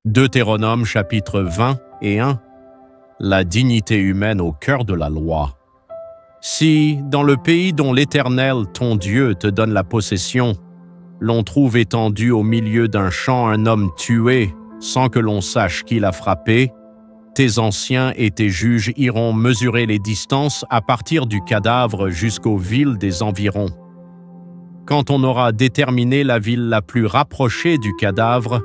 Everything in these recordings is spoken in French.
Deutéronome chapitre 20 et 1. La dignité humaine au cœur de la loi. Si, dans le pays dont l'Éternel, ton Dieu, te donne la possession, l'on trouve étendu au milieu d'un champ un homme tué, sans que l'on sache qui l'a frappé, tes anciens et tes juges iront mesurer les distances à partir du cadavre jusqu'aux villes des environs. Quand on aura déterminé la ville la plus rapprochée du cadavre,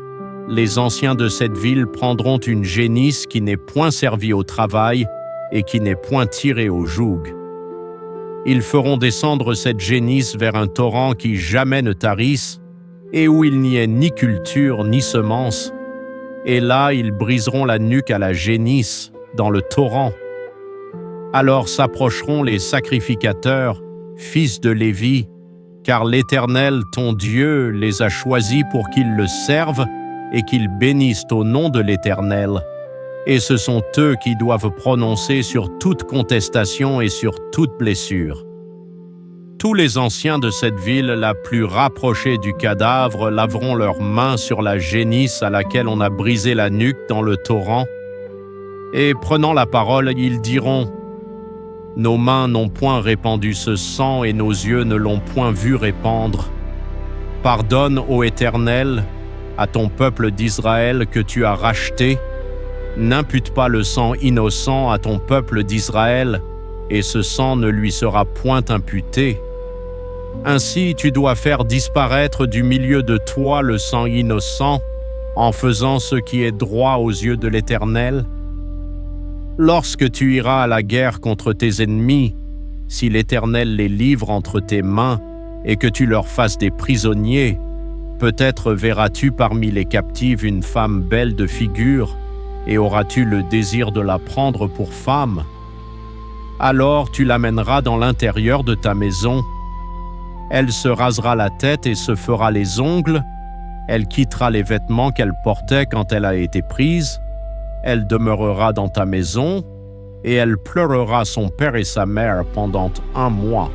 les anciens de cette ville prendront une génisse qui n'est point servie au travail et qui n'est point tirée au joug. Ils feront descendre cette génisse vers un torrent qui jamais ne tarisse et où il n'y ait ni culture ni semence. Et là, ils briseront la nuque à la génisse, dans le torrent. Alors s'approcheront les sacrificateurs, fils de Lévi, car l'Éternel, ton Dieu, les a choisis pour qu'ils le servent et qu'ils bénissent au nom de l'Éternel. Et ce sont eux qui doivent prononcer sur toute contestation et sur toute blessure. Tous les anciens de cette ville la plus rapprochée du cadavre laveront leurs mains sur la génisse à laquelle on a brisé la nuque dans le torrent, et prenant la parole, ils diront « Nos mains n'ont point répandu ce sang et nos yeux ne l'ont point vu répandre. Pardonne, ô Éternel, à ton peuple d'Israël que tu as racheté. N'impute pas le sang innocent à ton peuple d'Israël, et ce sang ne lui sera point imputé. Ainsi tu dois faire disparaître du milieu de toi le sang innocent, en faisant ce qui est droit aux yeux de l'Éternel. Lorsque tu iras à la guerre contre tes ennemis, si l'Éternel les livre entre tes mains, et que tu leur fasses des prisonniers, peut-être verras-tu parmi les captives une femme belle de figure, et auras-tu le désir de la prendre pour femme? Alors tu l'amèneras dans l'intérieur de ta maison. Elle se rasera la tête et se fera les ongles. Elle quittera les vêtements qu'elle portait quand elle a été prise. Elle demeurera dans ta maison, et elle pleurera son père et sa mère pendant 1 mois.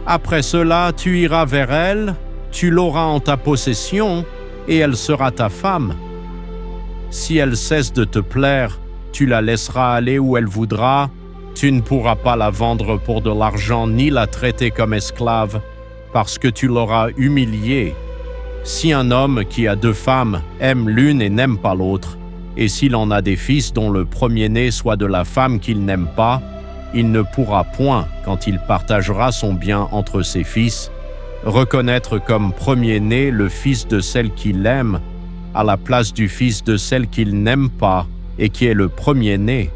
Après cela, tu iras vers elle, tu l'auras en ta possession, et elle sera ta femme. Si elle cesse de te plaire, tu la laisseras aller où elle voudra. Tu ne pourras pas la vendre pour de l'argent ni la traiter comme esclave, parce que tu l'auras humiliée. Si un homme qui a 2 femmes aime l'une et n'aime pas l'autre, et s'il en a des fils dont le premier-né soit de la femme qu'il n'aime pas, il ne pourra point, quand il partagera son bien entre ses fils, reconnaître comme premier-né le fils de celle qu'il aime, à la place du fils de celle qu'il n'aime pas et qui est le premier-né.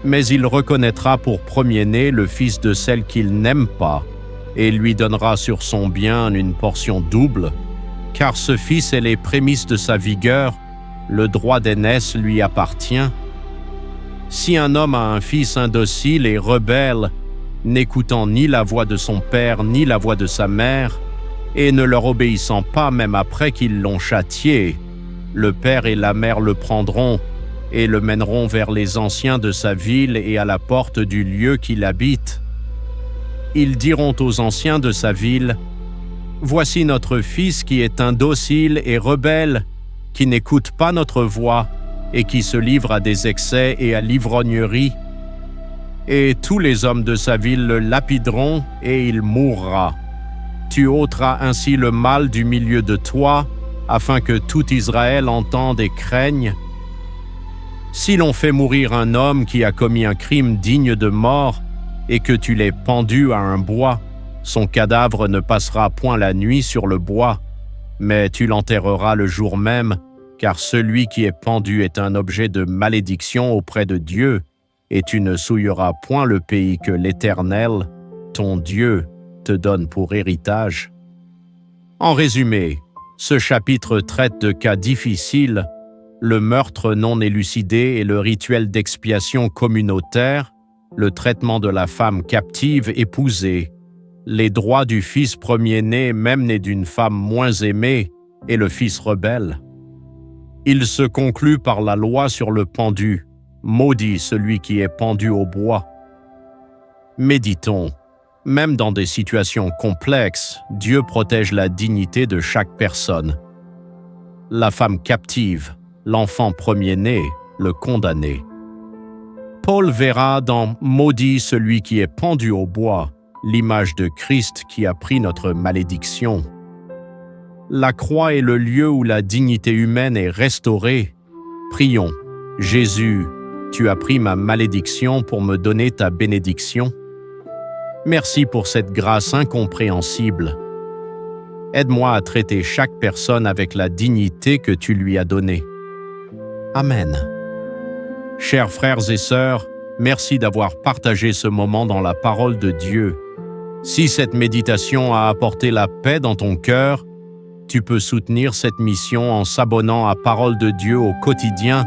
Mais il reconnaîtra pour premier-né le fils de celle qu'il n'aime pas, et lui donnera sur son bien une portion double, car ce fils est les prémices de sa vigueur, le droit d'aînesse lui appartient. Si un homme a un fils indocile et rebelle, n'écoutant ni la voix de son père ni la voix de sa mère, et ne leur obéissant pas même après qu'ils l'ont châtié, le père et la mère le prendront et le mèneront vers les anciens de sa ville et à la porte du lieu qu'il habite. Ils diront aux anciens de sa ville, « Voici notre fils qui est indocile et rebelle, qui n'écoute pas notre voix et qui se livre à des excès et à l'ivrognerie. » Et tous les hommes de sa ville le lapideront et il mourra. Tu ôteras ainsi le mal du milieu de toi, afin que tout Israël entende et craigne. Si l'on fait mourir un homme qui a commis un crime digne de mort, et que tu l'aies pendu à un bois, son cadavre ne passera point la nuit sur le bois, mais tu l'enterreras le jour même, car celui qui est pendu est un objet de malédiction auprès de Dieu, et tu ne souilleras point le pays que l'Éternel, ton Dieu, te donne pour héritage. En résumé, ce chapitre traite de cas difficiles, le meurtre non élucidé et le rituel d'expiation communautaire, le traitement de la femme captive épousée, les droits du fils premier-né même né d'une femme moins aimée et le fils rebelle. Il se conclut par la loi sur le pendu, maudit celui qui est pendu au bois. Méditons. Même dans des situations complexes, Dieu protège la dignité de chaque personne. la femme captive, l'enfant premier-né, le condamné. Paul verra dans « Maudit celui qui est pendu au bois » l'image de Christ qui a pris notre malédiction. La croix est le lieu où la dignité humaine est restaurée. Prions. Jésus, tu as pris ma malédiction pour me donner ta bénédiction. Merci pour cette grâce incompréhensible. Aide-moi à traiter chaque personne avec la dignité que tu lui as donnée. Amen. Chers frères et sœurs, merci d'avoir partagé ce moment dans la parole de Dieu. Si cette méditation a apporté la paix dans ton cœur, tu peux soutenir cette mission en s'abonnant à Parole de Dieu au quotidien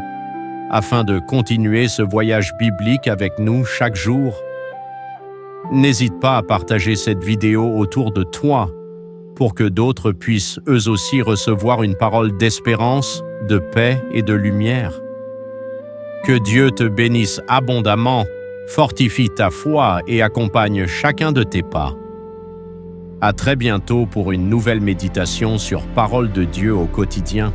afin de continuer ce voyage biblique avec nous chaque jour. N'hésite pas à partager cette vidéo autour de toi pour que d'autres puissent eux aussi recevoir une parole d'espérance, de paix et de lumière. Que Dieu te bénisse abondamment, fortifie ta foi et accompagne chacun de tes pas. À très bientôt pour une nouvelle méditation sur Parole de Dieu au quotidien.